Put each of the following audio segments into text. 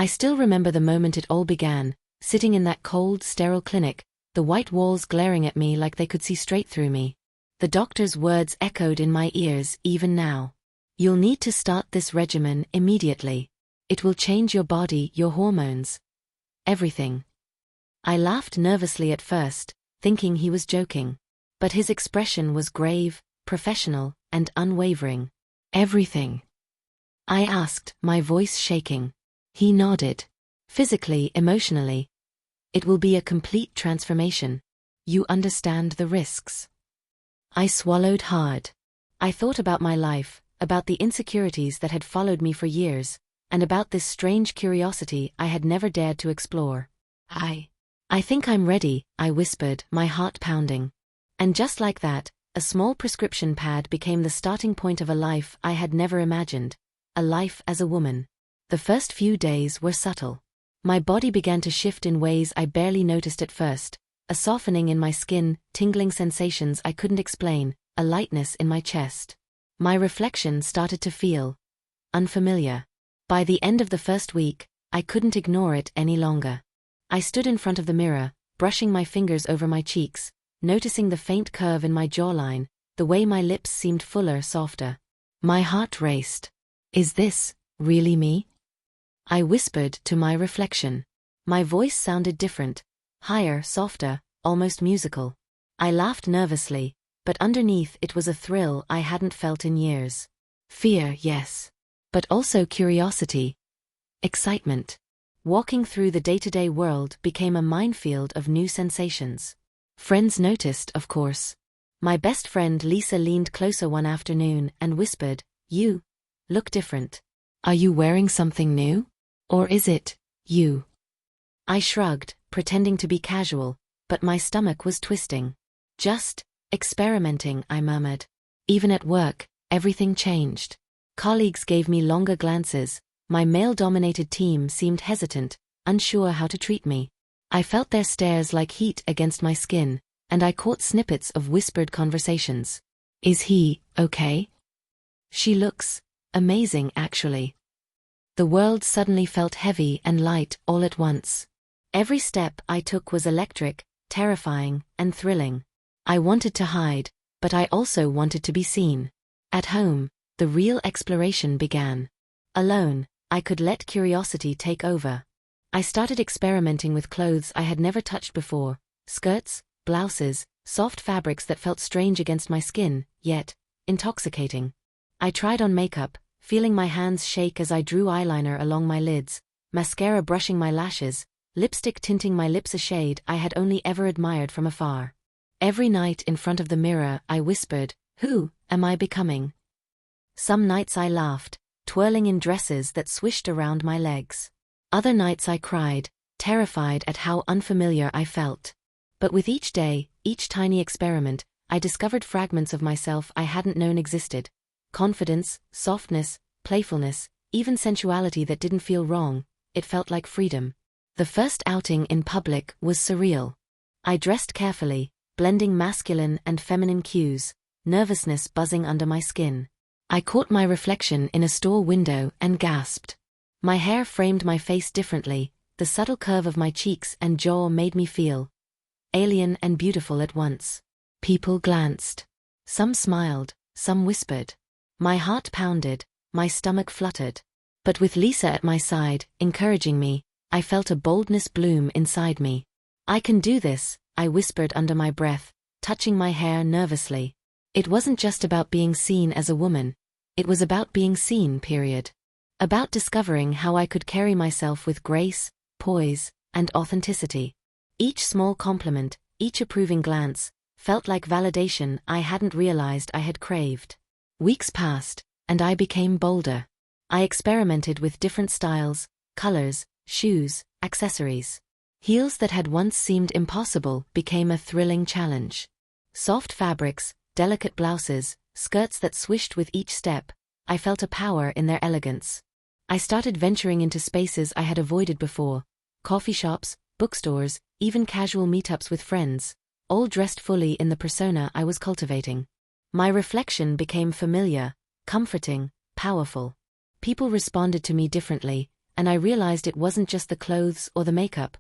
I still remember the moment it all began, sitting in that cold, sterile clinic, the white walls glaring at me like they could see straight through me. The doctor's words echoed in my ears even now. You'll need to start this regimen immediately. It will change your body, your hormones. Everything. I laughed nervously at first, thinking he was joking. But his expression was grave, professional, and unwavering. Everything? I asked, my voice shaking. He nodded. Physically, emotionally. It will be a complete transformation. You understand the risks. I swallowed hard. I thought about my life, about the insecurities that had followed me for years, and about this strange curiosity I had never dared to explore. I think I'm ready, I whispered, my heart pounding. And just like that, a small prescription pad became the starting point of a life I had never imagined. A life as a woman. The first few days were subtle. My body began to shift in ways I barely noticed at first, a softening in my skin, tingling sensations I couldn't explain, a lightness in my chest. My reflection started to feel unfamiliar. By the end of the first week, I couldn't ignore it any longer. I stood in front of the mirror, brushing my fingers over my cheeks, noticing the faint curve in my jawline, the way my lips seemed fuller, softer. My heart raced. Is this really me? I whispered to my reflection. My voice sounded different, higher, softer, almost musical. I laughed nervously, but underneath it was a thrill I hadn't felt in years. Fear, yes. But also curiosity. Excitement. Walking through the day-to-day world became a minefield of new sensations. Friends noticed, of course. My best friend Lisa leaned closer one afternoon and whispered, "You look different. Are you wearing something new? Or is it you?" I shrugged, pretending to be casual, but my stomach was twisting. Just experimenting, I murmured. Even at work, everything changed. Colleagues gave me longer glances, my male-dominated team seemed hesitant, unsure how to treat me. I felt their stares like heat against my skin, and I caught snippets of whispered conversations. "Is he okay? She looks amazing, actually." The world suddenly felt heavy and light all at once. Every step I took was electric, terrifying, and thrilling. I wanted to hide, but I also wanted to be seen. At home, the real exploration began. Alone, I could let curiosity take over. I started experimenting with clothes I had never touched before, skirts, blouses, soft fabrics that felt strange against my skin, yet intoxicating. I tried on makeup, feeling my hands shake as I drew eyeliner along my lids, mascara brushing my lashes, lipstick tinting my lips a shade I had only ever admired from afar. Every night in front of the mirror I whispered, "Who am I becoming?" Some nights I laughed, twirling in dresses that swished around my legs. Other nights I cried, terrified at how unfamiliar I felt. But with each day, each tiny experiment, I discovered fragments of myself I hadn't known existed. Confidence, softness, playfulness, even sensuality that didn't feel wrong. It felt like freedom. The first outing in public was surreal. I dressed carefully, blending masculine and feminine cues, nervousness buzzing under my skin. I caught my reflection in a store window and gasped. My hair framed my face differently, the subtle curve of my cheeks and jaw made me feel alien and beautiful at once. People glanced. Some smiled, some whispered. My heart pounded, my stomach fluttered. But with Lisa at my side, encouraging me, I felt a boldness bloom inside me. "I can do this," I whispered under my breath, touching my hair nervously. It wasn't just about being seen as a woman. It was about being seen, period. About discovering how I could carry myself with grace, poise, and authenticity. Each small compliment, each approving glance, felt like validation I hadn't realized I had craved. Weeks passed, and I became bolder. I experimented with different styles, colors, shoes, accessories. Heels that had once seemed impossible became a thrilling challenge. Soft fabrics, delicate blouses, skirts that swished with each step, I felt a power in their elegance. I started venturing into spaces I had avoided before, coffee shops, bookstores, even casual meetups with friends, all dressed fully in the persona I was cultivating. My reflection became familiar, comforting, powerful. People responded to me differently, and I realized it wasn't just the clothes or the makeup.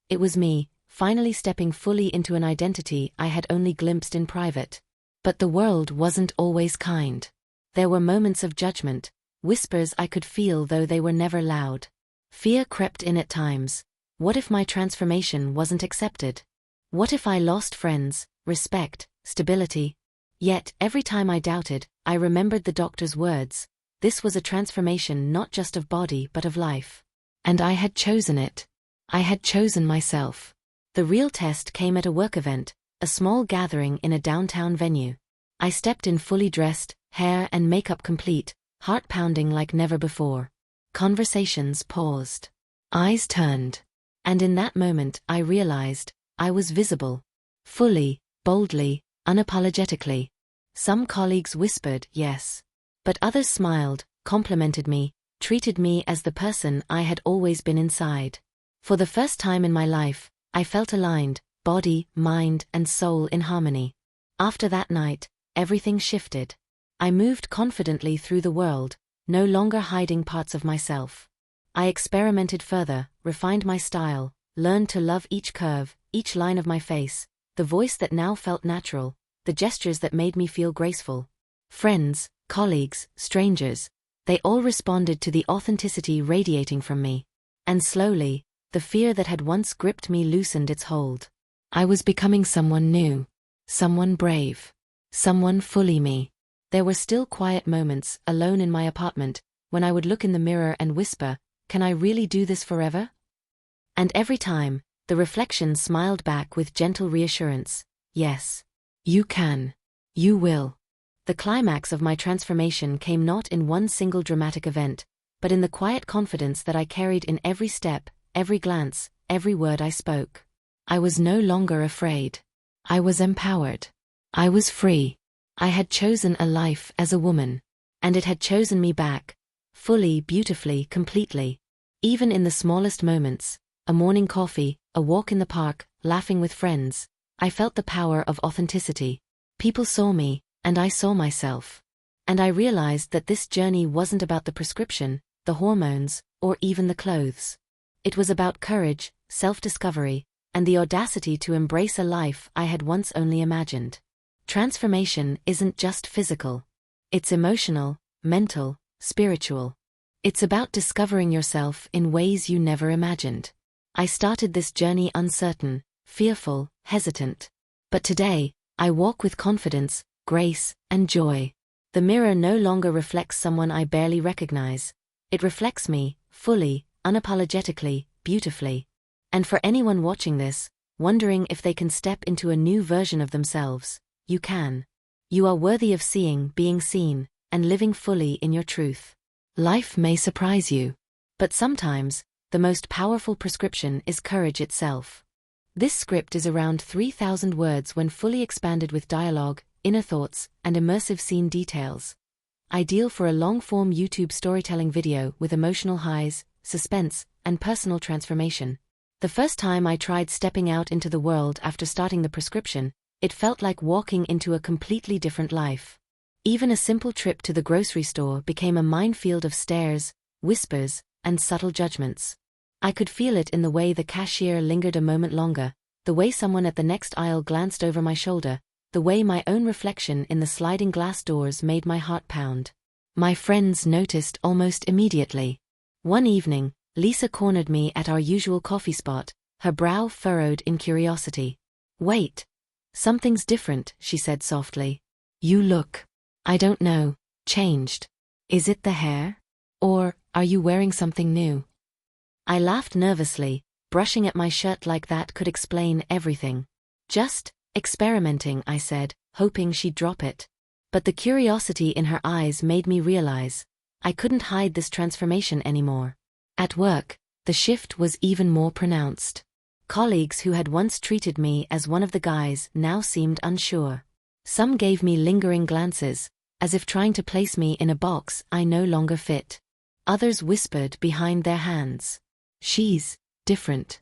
It was me, finally stepping fully into an identity I had only glimpsed in private. But the world wasn't always kind. There were moments of judgment, whispers I could feel though they were never loud. Fear crept in at times. What if my transformation wasn't accepted? What if I lost friends, respect, stability? Yet, every time I doubted, I remembered the doctor's words. This was a transformation not just of body but of life. And I had chosen it. I had chosen myself. The real test came at a work event, a small gathering in a downtown venue. I stepped in fully dressed, hair and makeup complete, heart pounding like never before. Conversations paused. Eyes turned. And in that moment I realized, I was visible. Fully, boldly, unapologetically. Some colleagues whispered yes. But others smiled, complimented me, treated me as the person I had always been inside. For the first time in my life, I felt aligned, body, mind, and soul in harmony. After that night, everything shifted. I moved confidently through the world, no longer hiding parts of myself. I experimented further, refined my style, learned to love each curve, each line of my face, the voice that now felt natural, the gestures that made me feel graceful. Friends, colleagues, strangers, they all responded to the authenticity radiating from me. And slowly, the fear that had once gripped me loosened its hold. I was becoming someone new, someone brave, someone fully me. There were still quiet moments, alone in my apartment, when I would look in the mirror and whisper, "Can I really do this forever?" And every time, the reflection smiled back with gentle reassurance. Yes. You can. You will. The climax of my transformation came not in one single dramatic event, but in the quiet confidence that I carried in every step, every glance, every word I spoke. I was no longer afraid. I was empowered. I was free. I had chosen a life as a woman. And it had chosen me back. Fully, beautifully, completely. Even in the smallest moments, a morning coffee, a walk in the park, laughing with friends, I felt the power of authenticity. People saw me, and I saw myself. And I realized that this journey wasn't about the prescription, the hormones, or even the clothes. It was about courage, self-discovery, and the audacity to embrace a life I had once only imagined. Transformation isn't just physical. It's emotional, mental, spiritual. It's about discovering yourself in ways you never imagined. I started this journey uncertain, fearful, hesitant. But today, I walk with confidence, grace, and joy. The mirror no longer reflects someone I barely recognize. It reflects me, fully, unapologetically, beautifully. And for anyone watching this, wondering if they can step into a new version of themselves, you can. You are worthy of seeing, being seen, and living fully in your truth. Life may surprise you. But sometimes, the most powerful prescription is courage itself. This script is around 3,000 words when fully expanded with dialogue, inner thoughts, and immersive scene details. Ideal for a long-form YouTube storytelling video with emotional highs, suspense, and personal transformation. The first time I tried stepping out into the world after starting the prescription, it felt like walking into a completely different life. Even a simple trip to the grocery store became a minefield of stares, whispers, and subtle judgments. I could feel it in the way the cashier lingered a moment longer, the way someone at the next aisle glanced over my shoulder, the way my own reflection in the sliding glass doors made my heart pound. My friends noticed almost immediately. One evening, Lisa cornered me at our usual coffee spot, her brow furrowed in curiosity. "Wait. Something's different," she said softly. "You look, I don't know, changed. Is it the hair? Or are you wearing something new?" I laughed nervously, brushing at my shirt like that could explain everything. "Just experimenting," I said, hoping she'd drop it. But the curiosity in her eyes made me realize I couldn't hide this transformation anymore. At work, the shift was even more pronounced. Colleagues who had once treated me as one of the guys now seemed unsure. Some gave me lingering glances, as if trying to place me in a box I no longer fit. Others whispered behind their hands, "She's different.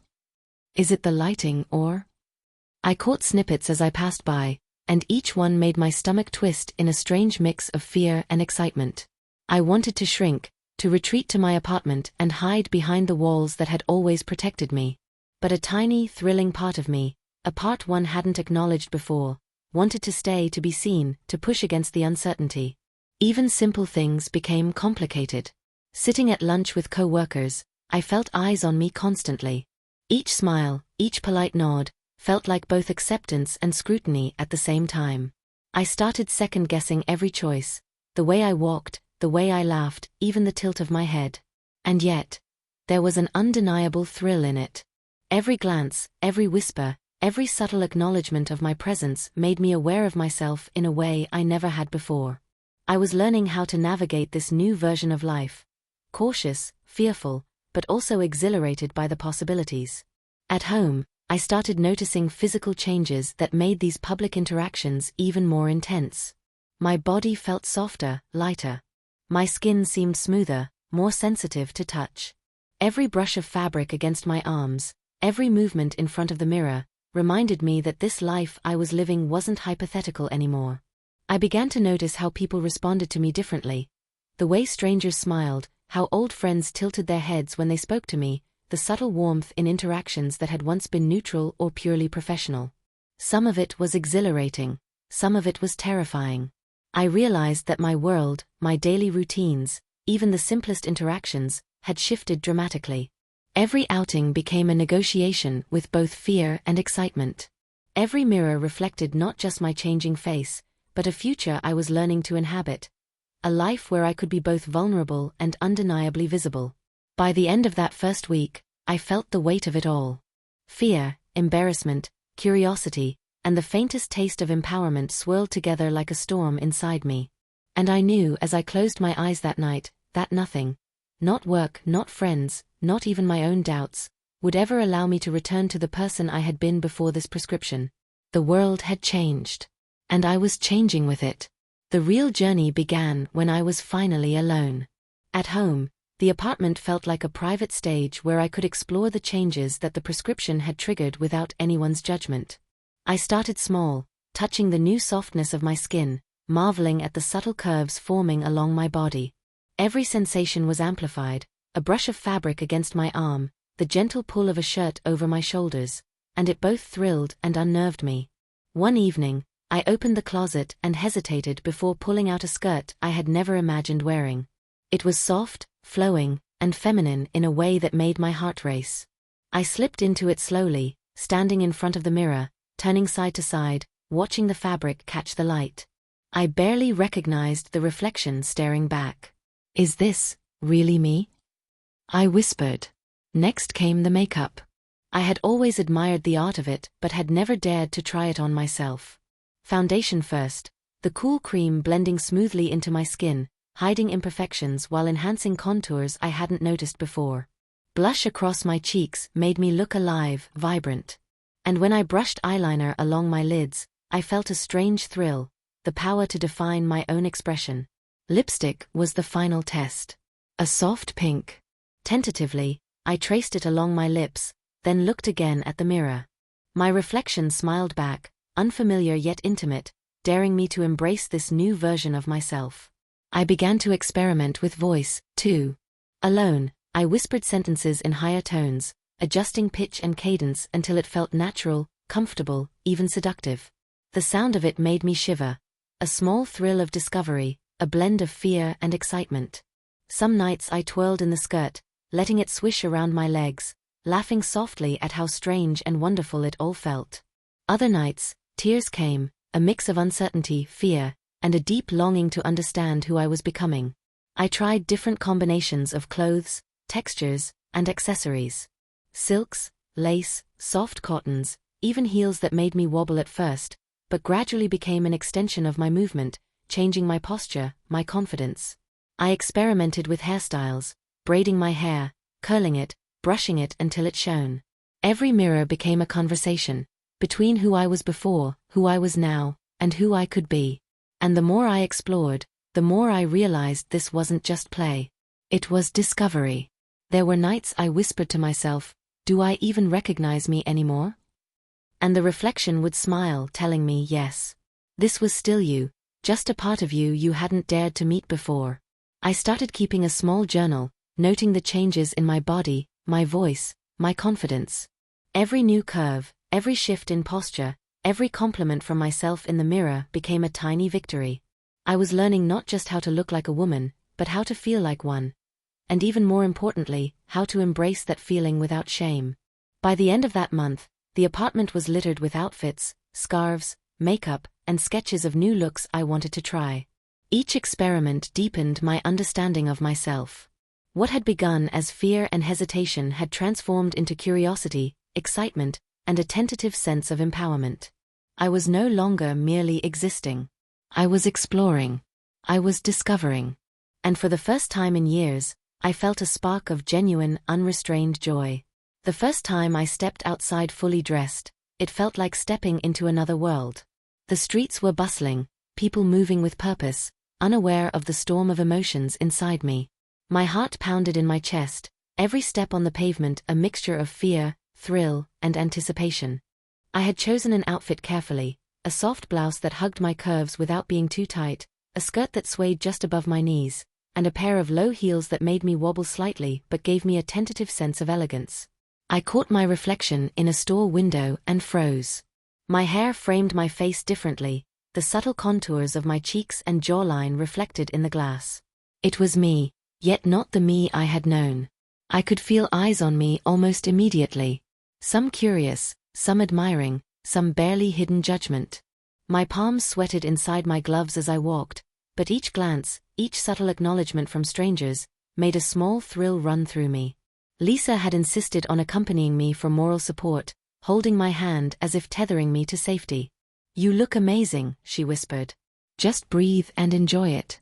Is it the lighting or?" I caught snippets as I passed by, and each one made my stomach twist in a strange mix of fear and excitement. I wanted to shrink, to retreat to my apartment and hide behind the walls that had always protected me. But a tiny, thrilling part of me, a part one hadn't acknowledged before, wanted to stay, to be seen, to push against the uncertainty. Even simple things became complicated. Sitting at lunch with co-workers, I felt eyes on me constantly. Each smile, each polite nod, felt like both acceptance and scrutiny at the same time. I started second-guessing every choice, the way I walked, the way I laughed, even the tilt of my head. And yet, there was an undeniable thrill in it. Every glance, every whisper, every subtle acknowledgement of my presence made me aware of myself in a way I never had before. I was learning how to navigate this new version of life, cautious, fearful, but also exhilarated by the possibilities. At home, I started noticing physical changes that made these public interactions even more intense. My body felt softer, lighter. My skin seemed smoother, more sensitive to touch. Every brush of fabric against my arms, every movement in front of the mirror, reminded me that this life I was living wasn't hypothetical anymore. I began to notice how people responded to me differently. The way strangers smiled, how old friends tilted their heads when they spoke to me, the subtle warmth in interactions that had once been neutral or purely professional. Some of it was exhilarating, some of it was terrifying. I realized that my world, my daily routines, even the simplest interactions, had shifted dramatically. Every outing became a negotiation with both fear and excitement. Every mirror reflected not just my changing face, but a future I was learning to inhabit. A life where I could be both vulnerable and undeniably visible. By the end of that first week, I felt the weight of it all. Fear, embarrassment, curiosity, and the faintest taste of empowerment swirled together like a storm inside me. And I knew as I closed my eyes that night, that nothing, not work, not friends, not even my own doubts, would ever allow me to return to the person I had been before this prescription. The world had changed. And I was changing with it. The real journey began when I was finally alone. At home, the apartment felt like a private stage where I could explore the changes that the prescription had triggered without anyone's judgment. I started small, touching the new softness of my skin, marveling at the subtle curves forming along my body. Every sensation was amplified, a brush of fabric against my arm, the gentle pull of a shirt over my shoulders, and it both thrilled and unnerved me. One evening, I opened the closet and hesitated before pulling out a skirt I had never imagined wearing. It was soft, flowing, and feminine in a way that made my heart race. I slipped into it slowly, standing in front of the mirror, turning side to side, watching the fabric catch the light. I barely recognized the reflection staring back. "Is this really me?" I whispered. Next came the makeup. I had always admired the art of it but had never dared to try it on myself. Foundation first, the cool cream blending smoothly into my skin, hiding imperfections while enhancing contours I hadn't noticed before. Blush across my cheeks made me look alive, vibrant. And when I brushed eyeliner along my lids, I felt a strange thrill, the power to define my own expression. Lipstick was the final test. A soft pink. Tentatively, I traced it along my lips, then looked again at the mirror. My reflection smiled back, unfamiliar yet intimate, daring me to embrace this new version of myself. I began to experiment with voice, too. Alone, I whispered sentences in higher tones, adjusting pitch and cadence until it felt natural, comfortable, even seductive. The sound of it made me shiver, a small thrill of discovery, a blend of fear and excitement. Some nights I twirled in the skirt, letting it swish around my legs, laughing softly at how strange and wonderful it all felt. Other nights, tears came, a mix of uncertainty, fear, and a deep longing to understand who I was becoming. I tried different combinations of clothes, textures, and accessories. Silks, lace, soft cottons, even heels that made me wobble at first, but gradually became an extension of my movement, changing my posture, my confidence. I experimented with hairstyles, braiding my hair, curling it, brushing it until it shone. Every mirror became a conversation, between who I was before, who I was now, and who I could be. And the more I explored, the more I realized this wasn't just play. It was discovery. There were nights I whispered to myself, "Do I even recognize me anymore?" And the reflection would smile, telling me, yes. This was still you, just a part of you you hadn't dared to meet before. I started keeping a small journal, noting the changes in my body, my voice, my confidence. Every new curve, every shift in posture, every compliment from myself in the mirror became a tiny victory. I was learning not just how to look like a woman, but how to feel like one. And even more importantly, how to embrace that feeling without shame. By the end of that month, the apartment was littered with outfits, scarves, makeup, and sketches of new looks I wanted to try. Each experiment deepened my understanding of myself. What had begun as fear and hesitation had transformed into curiosity, excitement, and a tentative sense of empowerment. I was no longer merely existing. I was exploring. I was discovering. And for the first time in years, I felt a spark of genuine, unrestrained joy. The first time I stepped outside fully dressed, it felt like stepping into another world. The streets were bustling, people moving with purpose, unaware of the storm of emotions inside me. My heart pounded in my chest, every step on the pavement a mixture of fear, thrill, and anticipation. I had chosen an outfit carefully, a soft blouse that hugged my curves without being too tight, a skirt that swayed just above my knees, and a pair of low heels that made me wobble slightly but gave me a tentative sense of elegance. I caught my reflection in a store window and froze. My hair framed my face differently, the subtle contours of my cheeks and jawline reflected in the glass. It was me, yet not the me I had known. I could feel eyes on me almost immediately. Some curious, some admiring, some barely hidden judgment. My palms sweated inside my gloves as I walked, but each glance, each subtle acknowledgement from strangers, made a small thrill run through me. Lisa had insisted on accompanying me for moral support, holding my hand as if tethering me to safety. "You look amazing," she whispered. "Just breathe and enjoy it."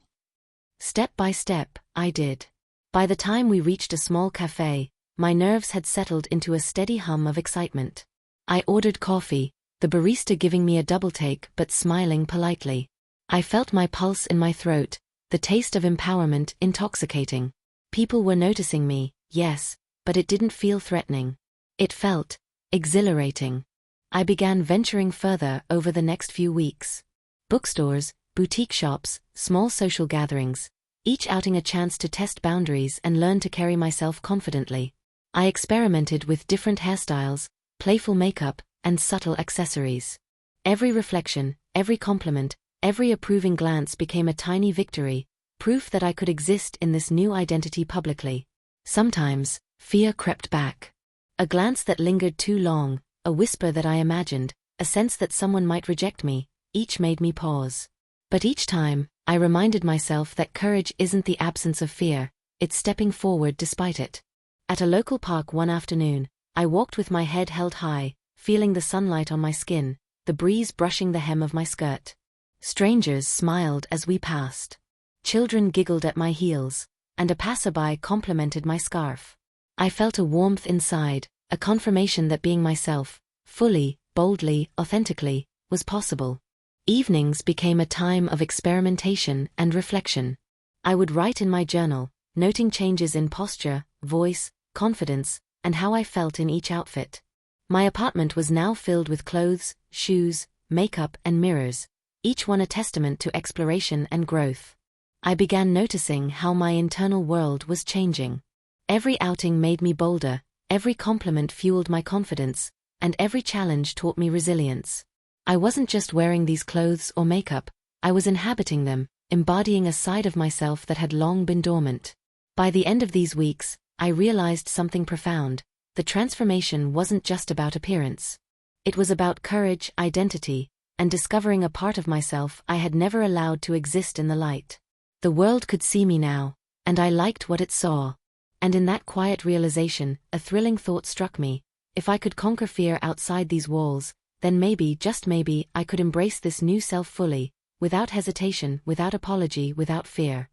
Step by step, I did. By the time we reached a small cafe, my nerves had settled into a steady hum of excitement. I ordered coffee, the barista giving me a double take but smiling politely. I felt my pulse in my throat, the taste of empowerment intoxicating. People were noticing me, yes, but it didn't feel threatening. It felt exhilarating. I began venturing further over the next few weeks. Bookstores, boutique shops, small social gatherings, each outing a chance to test boundaries and learn to carry myself confidently. I experimented with different hairstyles, playful makeup, and subtle accessories. Every reflection, every compliment, every approving glance became a tiny victory, proof that I could exist in this new identity publicly. Sometimes, fear crept back. A glance that lingered too long, a whisper that I imagined, a sense that someone might reject me, each made me pause. But each time, I reminded myself that courage isn't the absence of fear, it's stepping forward despite it. At a local park one afternoon, I walked with my head held high, feeling the sunlight on my skin, the breeze brushing the hem of my skirt. Strangers smiled as we passed. Children giggled at my heels, and a passerby complimented my scarf. I felt a warmth inside, a confirmation that being myself, fully, boldly, authentically, was possible. Evenings became a time of experimentation and reflection. I would write in my journal, noting changes in posture, voice, confidence, and how I felt in each outfit. My apartment was now filled with clothes, shoes, makeup, and mirrors, each one a testament to exploration and growth. I began noticing how my internal world was changing. Every outing made me bolder, every compliment fueled my confidence, and every challenge taught me resilience. I wasn't just wearing these clothes or makeup, I was inhabiting them, embodying a side of myself that had long been dormant. By the end of these weeks, I realized something profound. The transformation wasn't just about appearance. It was about courage, identity, and discovering a part of myself I had never allowed to exist in the light. The world could see me now, and I liked what it saw. And in that quiet realization, a thrilling thought struck me. If I could conquer fear outside these walls, then maybe, just maybe, I could embrace this new self fully, without hesitation, without apology, without fear.